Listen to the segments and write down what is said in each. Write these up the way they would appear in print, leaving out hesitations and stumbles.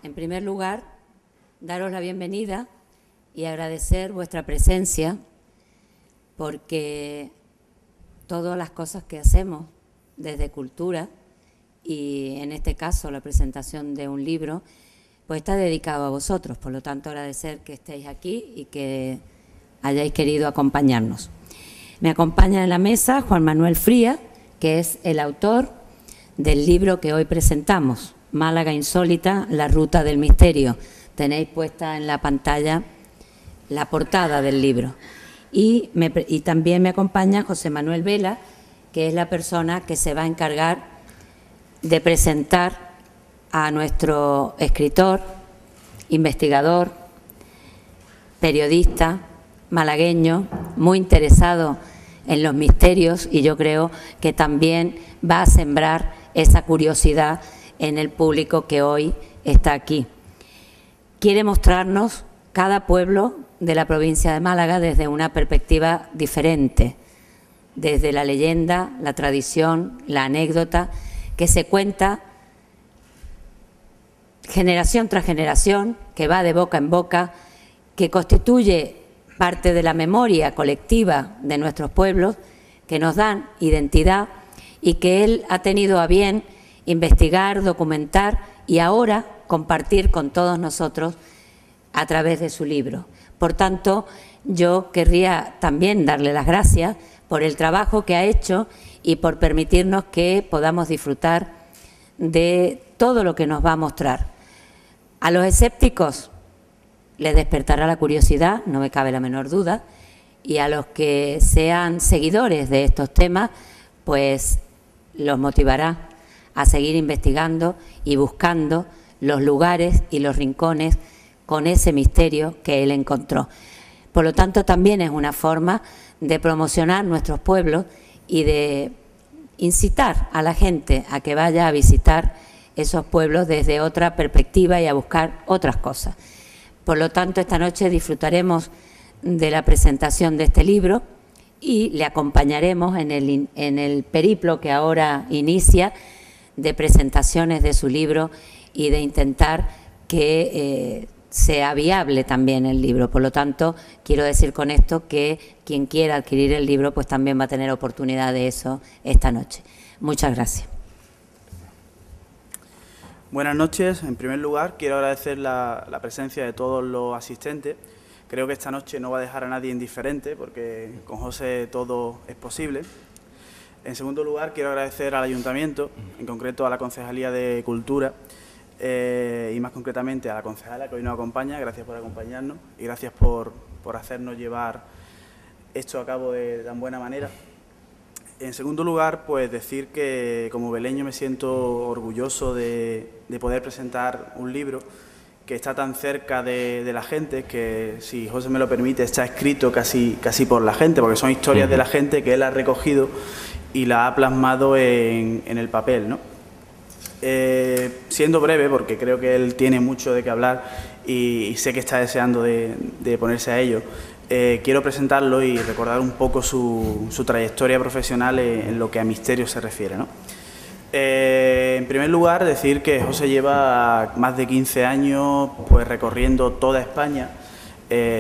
En primer lugar, daros la bienvenida y agradecer vuestra presencia, porque todas las cosas que hacemos desde Cultura, y en este caso la presentación de un libro, pues está dedicado a vosotros. Por lo tanto, agradecer que estéis aquí y que hayáis querido acompañarnos. Me acompaña en la mesa Juan Manuel Frías, que es el autor del libro que hoy presentamos, Málaga Insólita, la ruta del misterio. Tenéis puesta en la pantalla la portada del libro. Y también me acompaña José Manuel Vela, que es la persona que se va a encargar de presentar a nuestro escritor, investigador, periodista, malagueño, muy interesado en los misterios, y yo creo que también va a sembrar esa curiosidad en el público que hoy está aquí. Quiere mostrarnos cada pueblo de la provincia de Málaga desde una perspectiva diferente, desde la leyenda, la tradición, la anécdota, que se cuenta generación tras generación, que va de boca en boca, que constituye parte de la memoria colectiva de nuestros pueblos, que nos dan identidad y que él ha tenido a bien investigar, documentar y ahora compartir con todos nosotros a través de su libro. Por tanto, yo querría también darle las gracias por el trabajo que ha hecho y por permitirnos que podamos disfrutar de todo lo que nos va a mostrar. A los escépticos les despertará la curiosidad, no me cabe la menor duda, y a los que sean seguidores de estos temas, pues los motivará a seguir investigando y buscando los lugares y los rincones con ese misterio que él encontró. Por lo tanto, también es una forma de promocionar nuestros pueblos y de incitar a la gente a que vaya a visitar esos pueblos desde otra perspectiva y a buscar otras cosas. Por lo tanto, esta noche disfrutaremos de la presentación de este libro y le acompañaremos en el periplo que ahora inicia de presentaciones de su libro y de intentar que sea viable también el libro. Por lo tanto, quiero decir con esto que quien quiera adquirir el libro pues también va a tener oportunidad de eso esta noche. Muchas gracias. Buenas noches. En primer lugar, quiero agradecer la presencia de todos los asistentes. Creo que esta noche no va a dejar a nadie indiferente porque con José todo es posible. En segundo lugar, quiero agradecer al Ayuntamiento, en concreto a la Concejalía de Cultura y más concretamente a la concejala que hoy nos acompaña. Gracias por acompañarnos y gracias por hacernos llevar esto a cabo de tan buena manera. En segundo lugar, pues decir que como veleño me siento orgulloso de poder presentar un libro que está tan cerca de la gente, que si José me lo permite está escrito casi por la gente, porque son historias de la gente que él ha recogido y la ha plasmado en el papel, ¿no? Siendo breve, porque creo que él tiene mucho de qué hablar y sé que está deseando de ponerse a ello, quiero presentarlo y recordar un poco su trayectoria profesional en lo que a misterio se refiere, ¿no? En primer lugar, decir que José lleva más de 15 años pues, recorriendo toda España,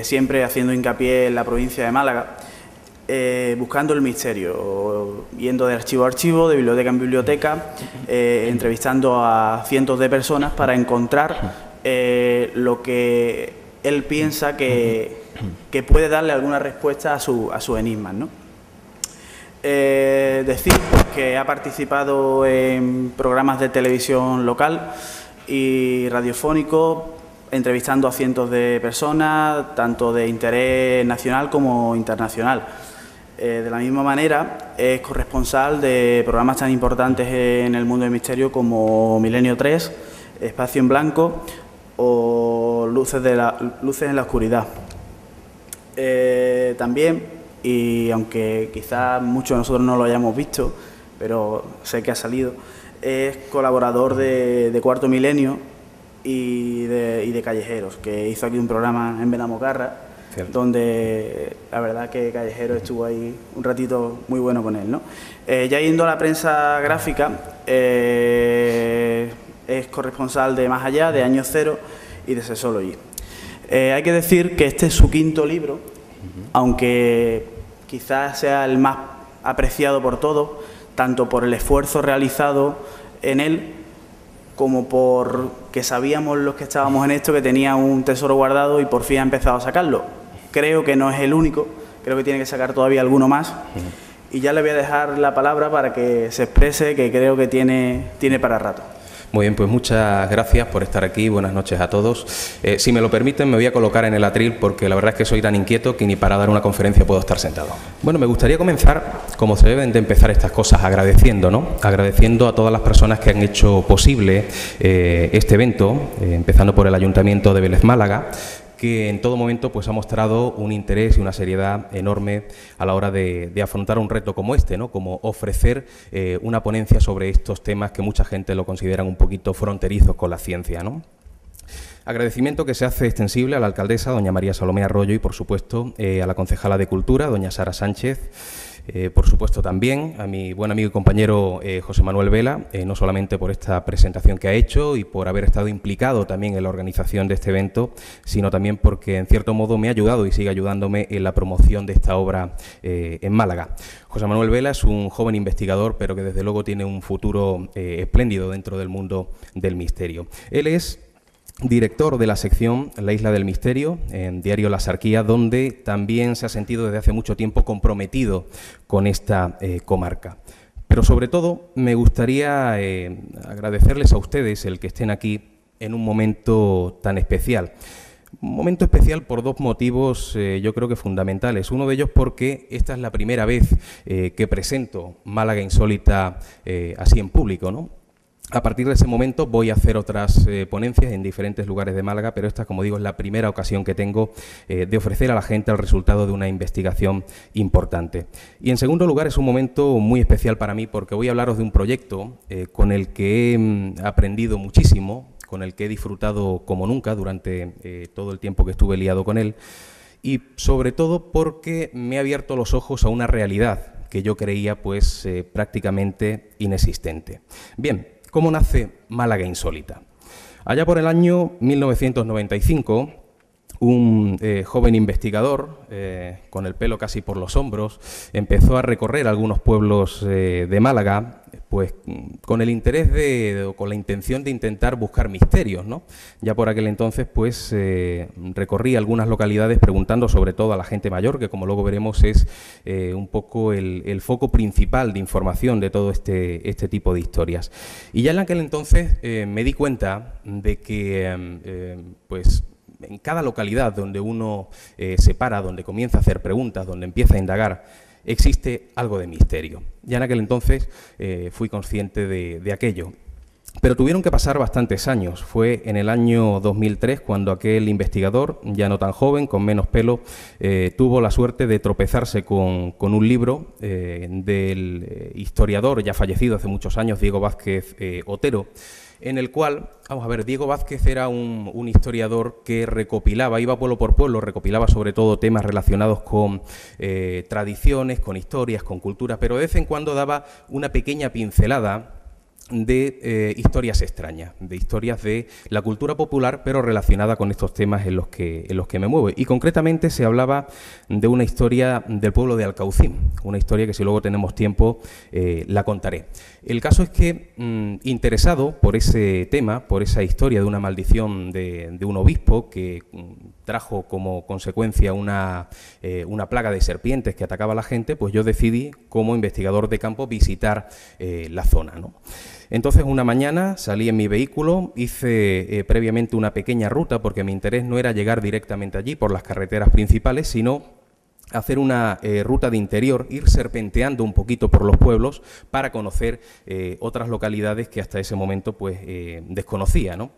siempre haciendo hincapié en la provincia de Málaga, buscando el misterio, yendo de archivo a archivo, de biblioteca en biblioteca, entrevistando a cientos de personas para encontrar lo que él piensa que puede darle alguna respuesta a sus enigmas, ¿no? Decir que ha participado en programas de televisión local y radiofónico, entrevistando a cientos de personas, tanto de interés nacional como internacional. De la misma manera, es corresponsal de programas tan importantes en el mundo del misterio como Milenio 3, Espacio en Blanco o Luces en la Oscuridad. también, y aunque quizás muchos de nosotros no lo hayamos visto, pero sé que ha salido, es colaborador de Cuarto Milenio y de Callejeros, que hizo aquí un programa en Benamocarra, donde la verdad que Callejero estuvo ahí un ratito muy bueno con él, ¿no? Ya yendo a la prensa gráfica, es corresponsal de Más Allá, de Año Cero y de Sexology. Hay que decir que este es su quinto libro, aunque quizás sea el más apreciado por todos, tanto por el esfuerzo realizado en él como por que sabíamos los que estábamos en esto que tenía un tesoro guardado y por fin ha empezado a sacarlo. Creo que no es el único, creo que tiene que sacar todavía alguno más. Y ya le voy a dejar la palabra para que se exprese, que creo que tiene para rato. Muy bien, pues muchas gracias por estar aquí, buenas noches a todos. Si me lo permiten, me voy a colocar en el atril porque la verdad es que soy tan inquieto que ni para dar una conferencia puedo estar sentado. Bueno, me gustaría comenzar, como se deben de empezar estas cosas, agradeciendo, ¿no? Agradeciendo a todas las personas que han hecho posible este evento, empezando por el Ayuntamiento de Vélez Málaga, que en todo momento pues ha mostrado un interés y una seriedad enorme a la hora de afrontar un reto como este, ¿no? Como ofrecer una ponencia sobre estos temas que mucha gente lo consideran un poquito fronterizos con la ciencia, ¿no? Agradecimiento que se hace extensible a la alcaldesa, doña María Salomé Arroyo, y por supuesto a la concejala de Cultura, doña Sara Sánchez. Por supuesto también a mi buen amigo y compañero José Manuel Vela, no solamente por esta presentación que ha hecho y por haber estado implicado también en la organización de este evento, sino también porque en cierto modo me ha ayudado y sigue ayudándome en la promoción de esta obra en Málaga. José Manuel Vela es un joven investigador, pero que desde luego tiene un futuro espléndido dentro del mundo del misterio. Él es director de la sección La Isla del Misterio, en Diario La Axarquía, donde también se ha sentido desde hace mucho tiempo comprometido con esta comarca. Pero sobre todo me gustaría agradecerles a ustedes el que estén aquí en un momento tan especial. Un momento especial por dos motivos yo creo que fundamentales. Uno de ellos porque esta es la primera vez que presento Málaga Insólita así en público, ¿no? A partir de ese momento voy a hacer otras ponencias en diferentes lugares de Málaga, pero esta, como digo, es la primera ocasión que tengo de ofrecer a la gente el resultado de una investigación importante. Y en segundo lugar, es un momento muy especial para mí porque voy a hablaros de un proyecto con el que he aprendido muchísimo, con el que he disfrutado como nunca durante todo el tiempo que estuve liado con él, y sobre todo porque me ha abierto los ojos a una realidad que yo creía pues prácticamente inexistente. Bien, ¿cómo nace Málaga Insólita? Allá por el año 1995, un joven investigador, con el pelo casi por los hombros, empezó a recorrer algunos pueblos de Málaga, pues con el interés o con la intención de intentar buscar misterios, ¿no? Ya por aquel entonces, pues recorrí algunas localidades preguntando sobre todo a la gente mayor, que como luego veremos es un poco el foco principal de información de todo este tipo de historias. Y ya en aquel entonces me di cuenta de que, pues, en cada localidad donde uno se para, donde comienza a hacer preguntas, donde empieza a indagar, existe algo de misterio. Ya en aquel entonces fui consciente de aquello. Pero tuvieron que pasar bastantes años. Fue en el año 2003 cuando aquel investigador, ya no tan joven, con menos pelo, tuvo la suerte de tropezarse con un libro del historiador ya fallecido hace muchos años, Diego Vázquez Otero, en el cual, vamos a ver, Diego Vázquez era un historiador que recopilaba, iba pueblo por pueblo, recopilaba sobre todo temas relacionados con tradiciones, con historias, con culturas, pero de vez en cuando daba una pequeña pincelada de historias extrañas, de historias de la cultura popular, pero relacionada con estos temas en los que me muevo. Y concretamente se hablaba de una historia del pueblo de Alcaucín, una historia que si luego tenemos tiempo la contaré. El caso es que, interesado por ese tema, por esa historia de una maldición de un obispo que trajo como consecuencia una plaga de serpientes que atacaba a la gente, pues yo decidí, como investigador de campo, visitar la zona, ¿no? Entonces, una mañana salí en mi vehículo, hice previamente una pequeña ruta, porque mi interés no era llegar directamente allí por las carreteras principales, sino hacer una ruta de interior, ir serpenteando un poquito por los pueblos para conocer otras localidades que hasta ese momento pues desconocía, ¿no?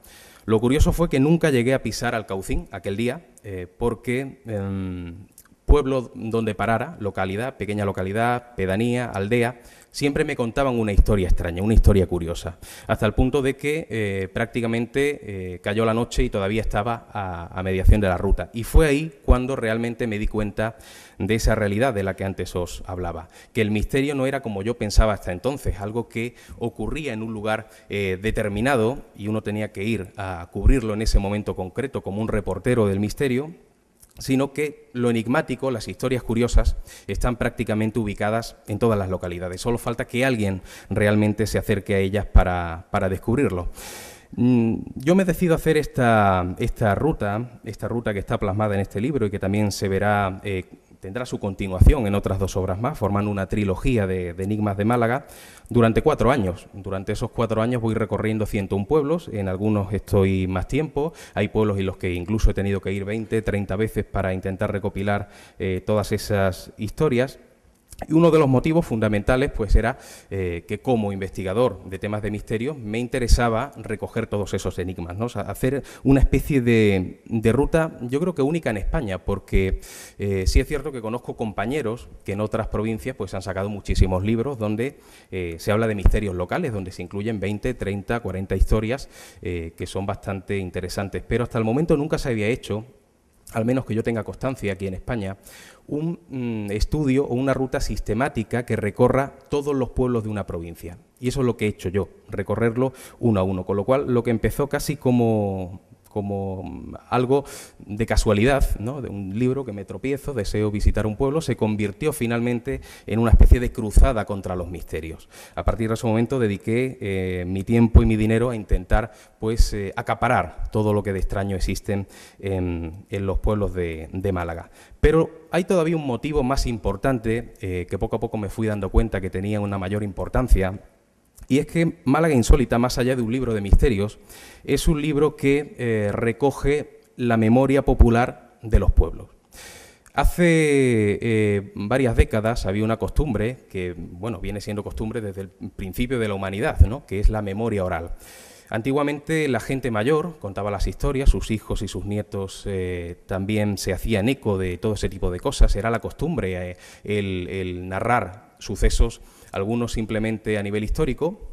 Lo curioso fue que nunca llegué a pisar Alcaucín aquel día, porque pueblo donde parara, localidad, pequeña localidad, pedanía, aldea, siempre me contaban una historia extraña, una historia curiosa, hasta el punto de que prácticamente cayó la noche y todavía estaba a mediación de la ruta. Y fue ahí cuando realmente me di cuenta de esa realidad de la que antes os hablaba, que el misterio no era como yo pensaba hasta entonces, algo que ocurría en un lugar determinado y uno tenía que ir a cubrirlo en ese momento concreto como un reportero del misterio, sino que lo enigmático, las historias curiosas, están prácticamente ubicadas en todas las localidades. Solo falta que alguien realmente se acerque a ellas para descubrirlo. Yo me decido hacer esta ruta que está plasmada en este libro y que también se verá, tendrá su continuación en otras 2 obras más, formando una trilogía de enigmas de Málaga, durante 4 años. Durante esos 4 años voy recorriendo 101 pueblos, en algunos estoy más tiempo, hay pueblos en los que incluso he tenido que ir 20, 30 veces para intentar recopilar todas esas historias. Y uno de los motivos fundamentales pues era que como investigador de temas de misterio me interesaba recoger todos esos enigmas, ¿no? O sea, hacer una especie de ruta, yo creo que única en España, porque sí es cierto que conozco compañeros que en otras provincias pues han sacado muchísimos libros donde se habla de misterios locales, donde se incluyen 20, 30, 40 historias que son bastante interesantes, pero hasta el momento nunca se había hecho, al menos que yo tenga constancia aquí en España, un estudio o una ruta sistemática que recorra todos los pueblos de una provincia. Y eso es lo que he hecho yo, recorrerlo uno a uno. Con lo cual, lo que empezó casi como algo de casualidad, ¿no? De un libro que me tropiezo, deseo visitar un pueblo, se convirtió finalmente en una especie de cruzada contra los misterios. A partir de ese momento dediqué mi tiempo y mi dinero a intentar pues acaparar todo lo que de extraño existen en los pueblos de Málaga. Pero hay todavía un motivo más importante que poco a poco me fui dando cuenta que tenía una mayor importancia. Y es que Málaga Insólita, más allá de un libro de misterios, es un libro que recoge la memoria popular de los pueblos. Hace varias décadas había una costumbre que, bueno, viene siendo costumbre desde el principio de la humanidad, ¿no? Que es la memoria oral. Antiguamente la gente mayor contaba las historias, sus hijos y sus nietos también se hacían eco de todo ese tipo de cosas. Era la costumbre el narrar sucesos, algunos simplemente a nivel histórico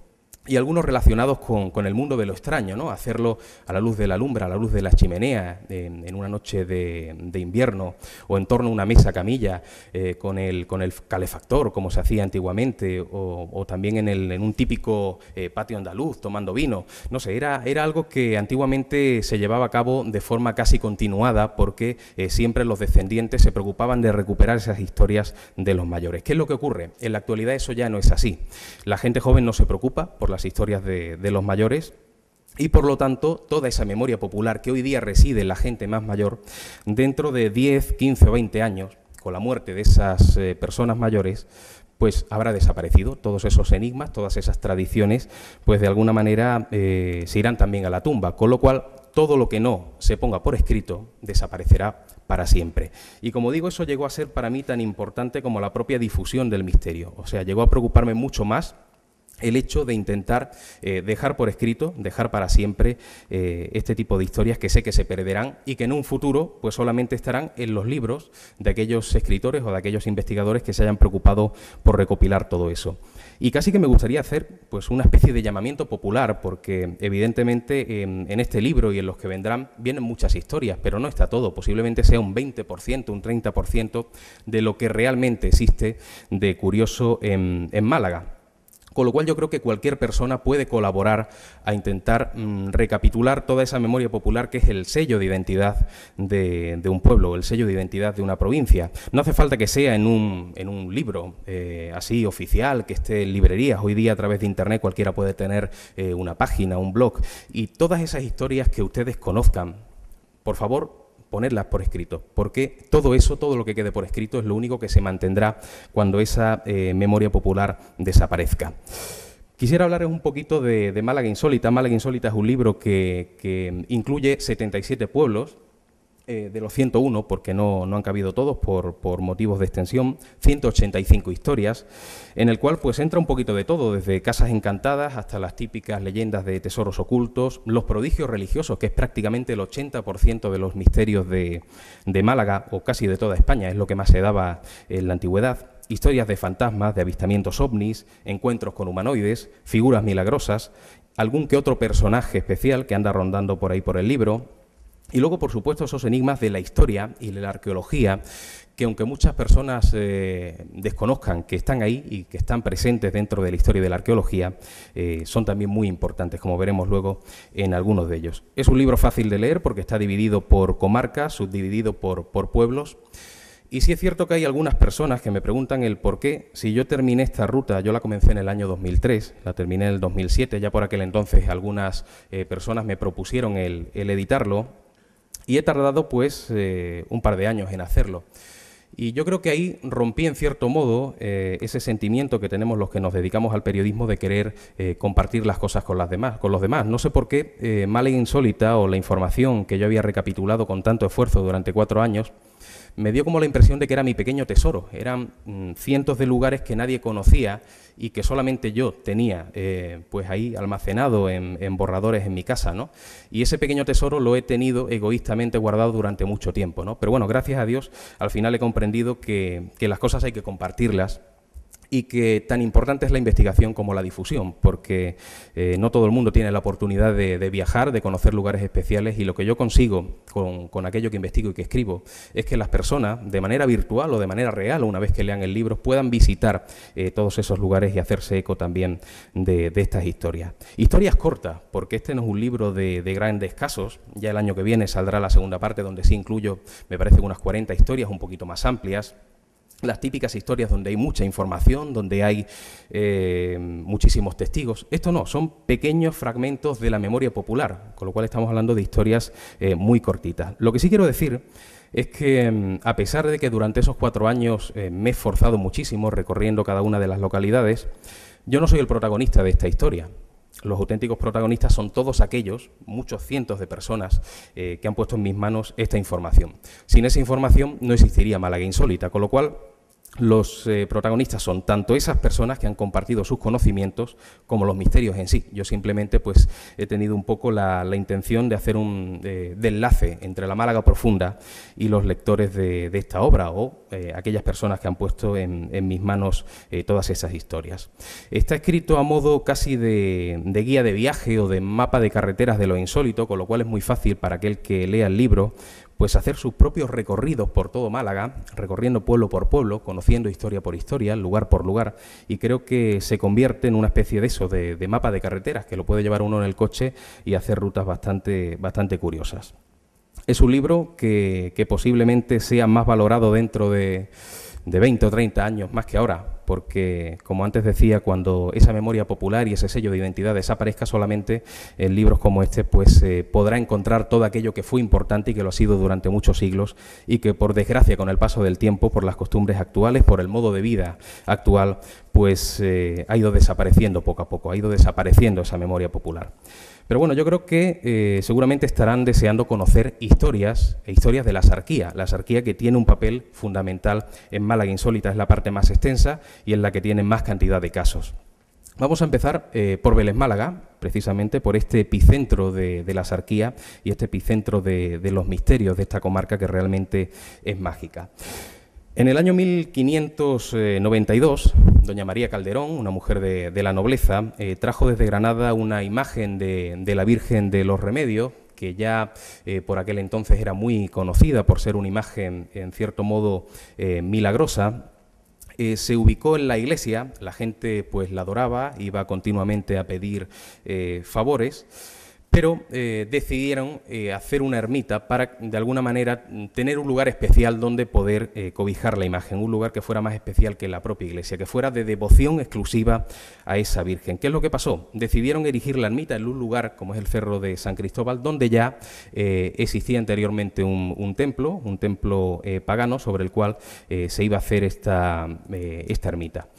y algunos relacionados con el mundo de lo extraño, ¿no? Hacerlo a la luz de la lumbre, a la luz de la chimenea, en una noche de invierno, o en torno a una mesa camilla, con el calefactor, como se hacía antiguamente, o también en un típico patio andaluz, tomando vino. No sé, era algo que antiguamente se llevaba a cabo de forma casi continuada, porque siempre los descendientes se preocupaban de recuperar esas historias de los mayores. ¿Qué es lo que ocurre? En la actualidad eso ya no es así. La gente joven no se preocupa por las historias de los mayores y, por lo tanto, toda esa memoria popular que hoy día reside en la gente más mayor, dentro de 10, 15 o 20 años, con la muerte de esas personas mayores, pues habrá desaparecido. Todos esos enigmas, todas esas tradiciones, pues de alguna manera se irán también a la tumba, con lo cual todo lo que no se ponga por escrito desaparecerá para siempre. Y como digo, eso llegó a ser para mí tan importante como la propia difusión del misterio. O sea, llegó a preocuparme mucho más el hecho de intentar dejar por escrito, dejar para siempre este tipo de historias que sé que se perderán y que en un futuro pues solamente estarán en los libros de aquellos escritores o de aquellos investigadores que se hayan preocupado por recopilar todo eso. Y casi que me gustaría hacer pues una especie de llamamiento popular, porque evidentemente en este libro y en los que vendrán vienen muchas historias, pero no está todo. Posiblemente sea un 20%, un 30% de lo que realmente existe de curioso en Málaga. Con lo cual yo creo que cualquier persona puede colaborar a intentar recapitular toda esa memoria popular que es el sello de identidad de un pueblo, el sello de identidad de una provincia. No hace falta que sea en un libro así oficial, que esté en librerías. Hoy día a través de Internet cualquiera puede tener una página, un blog. Y todas esas historias que ustedes conozcan, por favor, ponerlas por escrito, porque todo eso, todo lo que quede por escrito es lo único que se mantendrá cuando esa memoria popular desaparezca. Quisiera hablarles un poquito de Málaga Insólita. Málaga Insólita es un libro que incluye 77 pueblos, de los 101, porque no han cabido todos por motivos de extensión, 185 historias, en el cual pues entra un poquito de todo, desde casas encantadas hasta las típicas leyendas de tesoros ocultos, los prodigios religiosos, que es prácticamente el 80% de los misterios de Málaga, o casi de toda España, es lo que más se daba en la antigüedad, historias de fantasmas, de avistamientos ovnis, encuentros con humanoides, figuras milagrosas, algún que otro personaje especial que anda rondando por ahí por el libro. Y luego, por supuesto, esos enigmas de la historia y de la arqueología, que aunque muchas personas desconozcan que están ahí y que están presentes dentro de la historia de la arqueología, son también muy importantes, como veremos luego en algunos de ellos. Es un libro fácil de leer porque está dividido por comarcas, subdividido por pueblos. Y sí es cierto que hay algunas personas que me preguntan el por qué, si yo terminé esta ruta, yo la comencé en el año 2003, la terminé en el 2007, ya por aquel entonces algunas personas me propusieron el editarlo, y he tardado pues un par de años en hacerlo. Y yo creo que ahí rompí en cierto modo ese sentimiento que tenemos los que nos dedicamos al periodismo de querer compartir las cosas con los demás. No sé por qué Málaga Insólita, o la información que yo había recapitulado con tanto esfuerzo durante 4 años, me dio como la impresión de que era mi pequeño tesoro. Eran cientos de lugares que nadie conocía y que solamente yo tenía pues ahí almacenado en borradores en mi casa, ¿no? Y ese pequeño tesoro lo he tenido egoístamente guardado durante mucho tiempo, ¿no? Pero bueno, gracias a Dios, al final he comprendido que las cosas hay que compartirlas, y que tan importante es la investigación como la difusión, porque no todo el mundo tiene la oportunidad de viajar, de conocer lugares especiales, y lo que yo consigo con aquello que investigo y que escribo es que las personas, de manera virtual o de manera real, una vez que lean el libro, puedan visitar todos esos lugares y hacerse eco también de estas historias. Historias cortas, porque este no es un libro de grandes casos. Ya el año que viene saldrá la segunda parte, donde sí incluyo, me parece, unas 40 historias un poquito más amplias. Las típicas historias donde hay mucha información, donde hay muchísimos testigos. Esto no, son pequeños fragmentos de la memoria popular, con lo cual estamos hablando de historias muy cortitas. Lo que sí quiero decir es que, a pesar de que durante esos 4 años me he esforzado muchísimo recorriendo cada una de las localidades, yo no soy el protagonista de esta historia. Los auténticos protagonistas son todos aquellos, muchos cientos de personas que han puesto en mis manos esta información. Sin esa información no existiría Málaga Insólita, con lo cual los protagonistas son tanto esas personas que han compartido sus conocimientos como los misterios en sí. Yo simplemente pues he tenido un poco la intención de hacer un de enlace entre la Málaga profunda y los lectores de esta obra, o aquellas personas que han puesto en mis manos todas esas historias. Está escrito a modo casi de guía de viaje o de mapa de carreteras de lo insólito, con lo cual es muy fácil para aquel que lea el libro pues hacer sus propios recorridos por todo Málaga, recorriendo pueblo por pueblo, conociendo historia por historia, lugar por lugar, y creo que se convierte en una especie de eso, de mapa de carreteras, que lo puede llevar uno en el coche y hacer rutas bastante curiosas. Es un libro que posiblemente sea más valorado dentro de 20 o 30 años más que ahora, porque, como antes decía, cuando esa memoria popular y ese sello de identidad desaparezca, solamente en libros como este pues podrá encontrar todo aquello que fue importante y que lo ha sido durante muchos siglos, y que, por desgracia, con el paso del tiempo, por las costumbres actuales, por el modo de vida actual, pues ha ido desapareciendo poco a poco, ha ido desapareciendo esa memoria popular. Pero bueno, yo creo que seguramente estarán deseando conocer historias de la Sarquía que tiene un papel fundamental en Málaga Insólita. Es la parte más extensa y en la que tiene más cantidad de casos. Vamos a empezar por Vélez Málaga, precisamente por este epicentro de la Sarquía y este epicentro de los misterios de esta comarca, que realmente es mágica. En el año 1592, doña María Calderón, una mujer de la nobleza, trajo desde Granada una imagen de la Virgen de los Remedios, que ya por aquel entonces era muy conocida por ser una imagen, en cierto modo, milagrosa. Se ubicó en la iglesia, la gente pues la adoraba, iba continuamente a pedir favores, pero decidieron hacer una ermita para, de alguna manera, tener un lugar especial donde poder cobijar la imagen, un lugar que fuera más especial que la propia iglesia, que fuera de devoción exclusiva a esa Virgen. ¿Qué es lo que pasó? Decidieron erigir la ermita en un lugar, como es el Cerro de San Cristóbal, donde ya existía anteriormente un templo pagano, sobre el cual se iba a hacer esta ermita.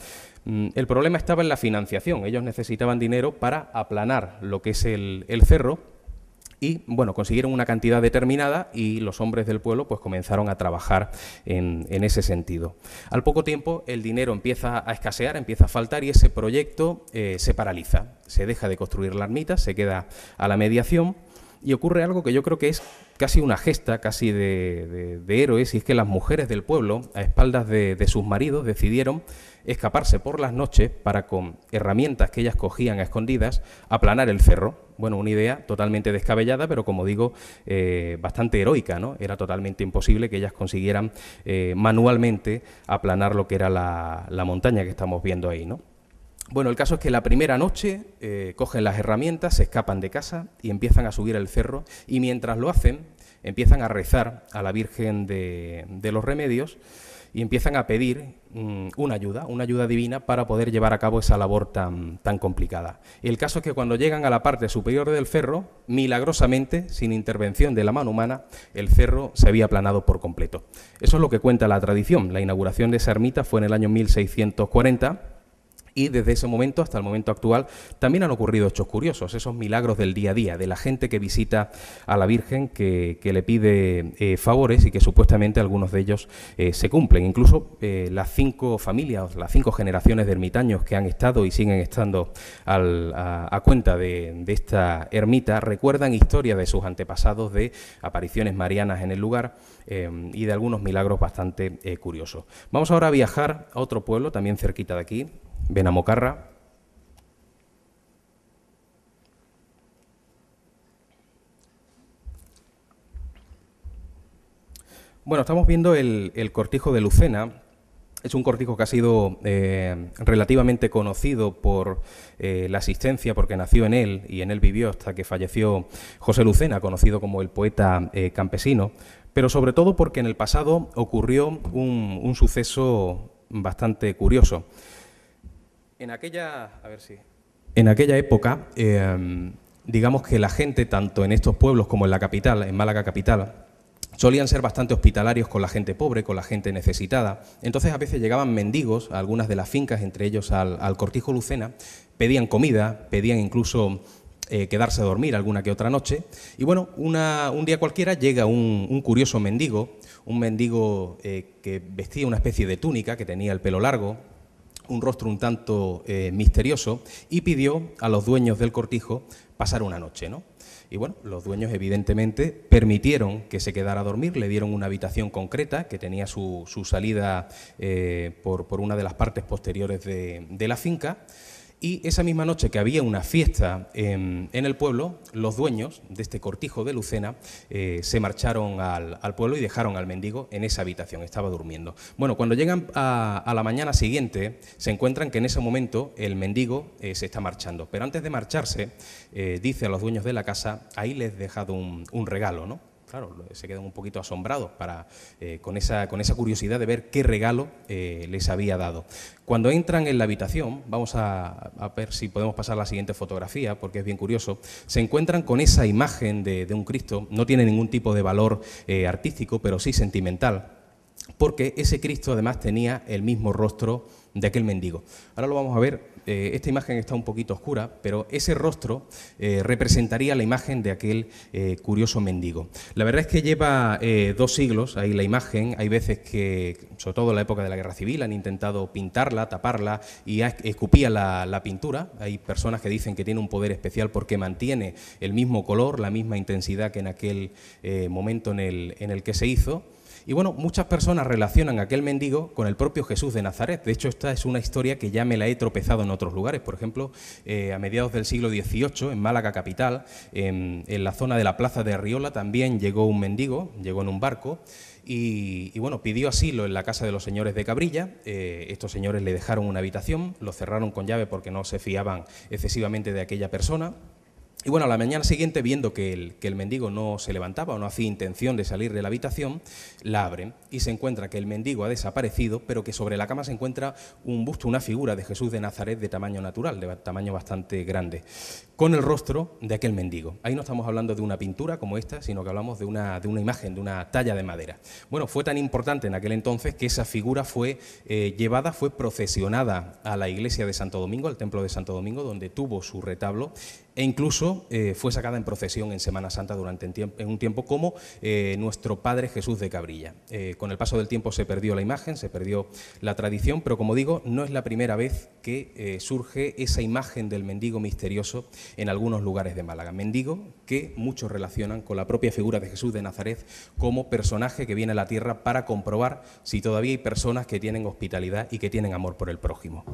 El problema estaba en la financiación. Ellos necesitaban dinero para aplanar lo que es el cerro, Y, bueno, consiguieron una cantidad determinada y los hombres del pueblo pues comenzaron a trabajar en ese sentido. Al poco tiempo el dinero empieza a escasear, empieza a faltar y ese proyecto se paraliza. Se deja de construir la ermita, se queda a la mediación y ocurre algo que yo creo que es casi una gesta, casi de héroes, y es que las mujeres del pueblo, a espaldas de sus maridos, decidieron escaparse por las noches para, con herramientas que ellas cogían a escondidas, aplanar el cerro. Bueno, una idea totalmente descabellada, pero como digo, bastante heroica, ¿no? Era totalmente imposible que ellas consiguieran manualmente aplanar lo que era la montaña que estamos viendo ahí, ¿no? Bueno, el caso es que la primera noche cogen las herramientas, se escapan de casa y empiezan a subir el cerro, y mientras lo hacen empiezan a rezar a la Virgen de los Remedios y empiezan a pedir una ayuda divina para poder llevar a cabo esa labor tan complicada. El caso es que cuando llegan a la parte superior del cerro, milagrosamente, sin intervención de la mano humana, el cerro se había aplanado por completo. Eso es lo que cuenta la tradición. La inauguración de esa ermita fue en el año 1640, y desde ese momento hasta el momento actual también han ocurrido hechos curiosos, esos milagros del día a día, de la gente que visita a la Virgen, que le pide favores y que supuestamente algunos de ellos se cumplen. Incluso las 5 familias, las 5 generaciones de ermitaños que han estado y siguen estando a cuenta de esta ermita recuerdan historias de sus antepasados, de apariciones marianas en el lugar y de algunos milagros bastante curiosos. Vamos ahora a viajar a otro pueblo también cerquita de aquí, Benamocarra. Bueno, estamos viendo el cortijo de Lucena. Es un cortijo que ha sido relativamente conocido por la asistencia, porque nació en él y en él vivió hasta que falleció José Lucena, conocido como el poeta campesino, pero sobre todo porque en el pasado ocurrió un suceso bastante curioso. En aquella época, digamos que la gente, tanto en estos pueblos como en la capital, en Málaga capital, solían ser bastante hospitalarios con la gente pobre, con la gente necesitada. Entonces a veces llegaban mendigos a algunas de las fincas, entre ellos al cortijo Lucena, pedían comida, pedían incluso quedarse a dormir alguna que otra noche. Y bueno, un día cualquiera llega un curioso mendigo, que vestía una especie de túnica, que tenía el pelo largo, un rostro un tanto misterioso, y pidió a los dueños del cortijo pasar una noche, ¿no? Y bueno, los dueños evidentemente permitieron que se quedara a dormir, le dieron una habitación concreta que tenía su salida por una de las partes posteriores de la finca. Y esa misma noche que había una fiesta en el pueblo, los dueños de este cortijo de Lucena se marcharon al pueblo y dejaron al mendigo en esa habitación, estaba durmiendo. Bueno, cuando llegan a la mañana siguiente, se encuentran que en ese momento el mendigo se está marchando. Pero antes de marcharse, dice a los dueños de la casa: ahí les he dejado un regalo, ¿no? Claro, se quedan un poquito asombrados con esa curiosidad de ver qué regalo les había dado. Cuando entran en la habitación, vamos a ver si podemos pasar la siguiente fotografía, porque es bien curioso, se encuentran con esa imagen de un Cristo. No tiene ningún tipo de valor artístico, pero sí sentimental, porque ese Cristo además tenía el mismo rostro de aquel mendigo. Ahora lo vamos a ver. Esta imagen está un poquito oscura, pero ese rostro representaría la imagen de aquel curioso mendigo. La verdad es que lleva 2 siglos ahí la imagen. Hay veces que, sobre todo en la época de la Guerra Civil, han intentado pintarla, taparla y escupía la pintura. Hay personas que dicen que tiene un poder especial porque mantiene el mismo color, la misma intensidad que en aquel momento en el que se hizo. Y bueno, muchas personas relacionan a aquel mendigo con el propio Jesús de Nazaret. De hecho, esta es una historia que ya me la he tropezado en otros lugares. Por ejemplo, a mediados del siglo XVIII, en Málaga capital, en la zona de la Plaza de Arriola, también llegó un mendigo, llegó en un barco, y bueno, pidió asilo en la casa de los señores de Cabrilla. Estos señores le dejaron una habitación, lo cerraron con llave porque no se fiaban excesivamente de aquella persona. Y bueno, a la mañana siguiente, viendo que el mendigo no se levantaba o no hacía intención de salir de la habitación, la abren y se encuentra que el mendigo ha desaparecido, pero que sobre la cama se encuentra un busto, una figura de Jesús de Nazaret de tamaño natural, de tamaño bastante grande, con el rostro de aquel mendigo. Ahí no estamos hablando de una pintura como esta, sino que hablamos de una imagen, de una talla de madera. Bueno, fue tan importante en aquel entonces que esa figura fue fue procesionada a la iglesia de Santo Domingo, al templo de Santo Domingo, donde tuvo su retablo, e incluso fue sacada en procesión en Semana Santa durante un tiempo como nuestro Padre Jesús de Cabrilla. Con el paso del tiempo se perdió la imagen, se perdió la tradición, pero como digo, no es la primera vez que surge esa imagen del mendigo misterioso en algunos lugares de Málaga. Mendigo que muchos relacionan con la propia figura de Jesús de Nazaret como personaje que viene a la tierra para comprobar si todavía hay personas que tienen hospitalidad y que tienen amor por el prójimo.